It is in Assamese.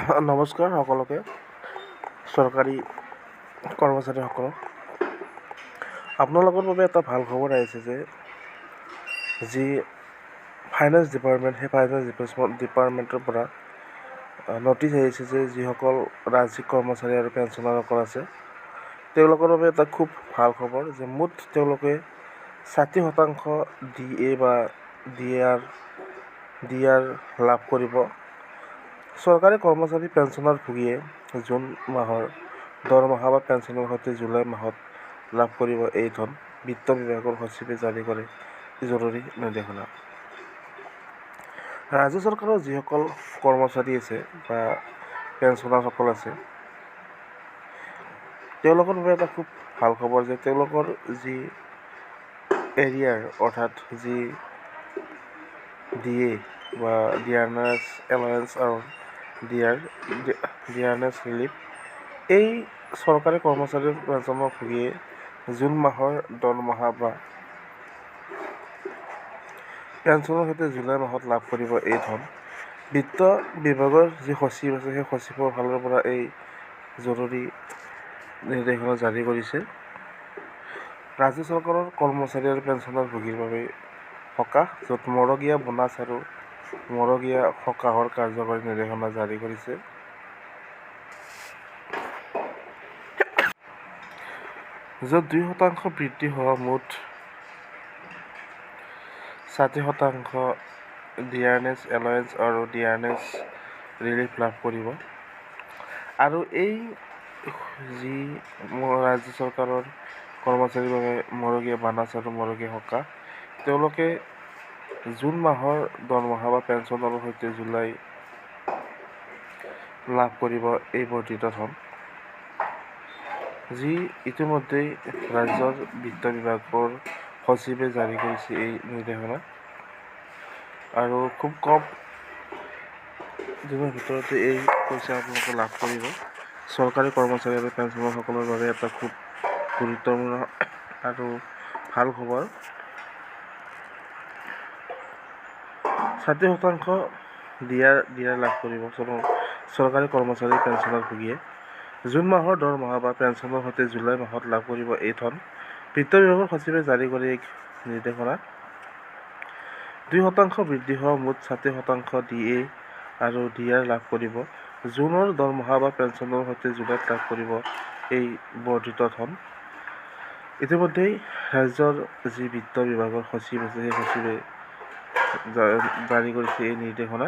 নমস্কাৰ সকলোকে চৰকাৰী কৰ্মচাৰীসকলক আপোনালোকৰ বাবে এটা ভাল খবৰ আহিছে যে যি ফাইনেন্স ডিপাৰ্টমেণ্ট সেই ফাইনেন্স ডিপাৰ্টমেণ্টৰ পৰা নটিচ আহিছে যে যিসকল ৰাজ্যিক কৰ্মচাৰী আৰু পেঞ্চনাৰসকল আছে তেওঁলোকৰ বাবে এটা খুব ভাল খবৰ যে মুঠ তেওঁলোকে 60% DA বা DR লাভ কৰিব। চৰকাৰী কৰ্মচাৰী পেঞ্চনাৰভোগীয়ে জুন মাহৰ দৰমহা বা পেঞ্চনৰ সৈতে জুলাই মাহত লাভ কৰিব এই ধন। বিত্ত বিভাগৰ সচিবে জাৰি কৰে জৰুৰী নিৰ্দেশনা। ৰাজ্য চৰকাৰৰ যিসকল কৰ্মচাৰী আছে বা পেঞ্চনাৰসকল আছে তেওঁলোকৰ বাবে এটা খুব ভাল খবৰ যে তেওঁলোকৰ যি এৰিয়াৰ অৰ্থাৎ যি DA বা ডিয়াৰনেছ এলাৱেঞ্চ আৰু ডিয়াৰনেছ ৰিলিফ এই চৰকাৰী কৰ্মচাৰী পেঞ্চনভোগীয়ে জুন মাহৰ দৰমহা বা পেঞ্চনৰ সৈতে জুলাই মাহত লাভ কৰিব এই ধন। বিত্ত বিভাগৰ যি সচিব আছে সেই সচিবৰ ফালৰ পৰা এই জৰুৰী নিৰ্দেশনা জাৰি কৰিছে। ৰাজ্য চৰকাৰৰ কৰ্মচাৰী আৰু পেঞ্চনাৰভোগীৰ বাবে সকাহ, য'ত মৰগীয়া বোনাছ আৰু মৰগীয়া সকাহৰ কাৰ্যকৰী নিৰ্দেশনা জাৰি কৰিছে। য'ত 2% বৃদ্ধি হোৱা মুঠ 60% ডিয়াৰনেছ এলাৱেঞ্চ আৰু ডিয়াৰনেছ ৰিলিফ লাভ কৰিব। আৰু এই যি ৰাজ্য চৰকাৰৰ কৰ্মচাৰীৰ বাবে মৰগীয়া বোনাছ আৰু মৰগীয়া সকাহ তেওঁলোকে জুন মাহৰ দৰমহা বা পেঞ্চনৰ সৈতে জুলাই লাভ কৰিব এই বৰ্ধিত ধন, যি ইতিমধ্যেই ৰাজ্যৰ বিত্ত বিভাগৰ সচিবে জাৰি কৰিছে এই নিৰ্দেশনা। আৰু খুব কম দিনৰ ভিতৰতে এই পইচা আপোনালোকে লাভ কৰিব। চৰকাৰী কৰ্মচাৰী আৰু পেঞ্চনাৰসকলৰ বাবে এটা খুব গুৰুত্বপূৰ্ণ আৰু ভাল খবৰ। 60% DR লাভ কৰিব চৰকাৰী কৰ্মচাৰী পেঞ্চনাৰভোগীয়ে জুন মাহৰ দৰমহা বা পেঞ্চনৰ সৈতে জুলাই মাহত লাভ কৰিব এই ধন। বিত্ত বিভাগৰ সচিবে জাৰি কৰে এই নিৰ্দেশনা। 2% বৃদ্ধি হোৱা মুঠ 60% DA আৰু DR লাভ কৰিব। জুনৰ দৰমহা বা পেঞ্চনৰ সৈতে জুলাইত লাভ কৰিব এই বৰ্ধিত ধন। ইতিমধ্যেই ৰাজ্যৰ যি বিত্ত বিভাগৰ সচিব আছে সেই সচিবে জাৰি কৰিছে এই নিৰ্দেশনা।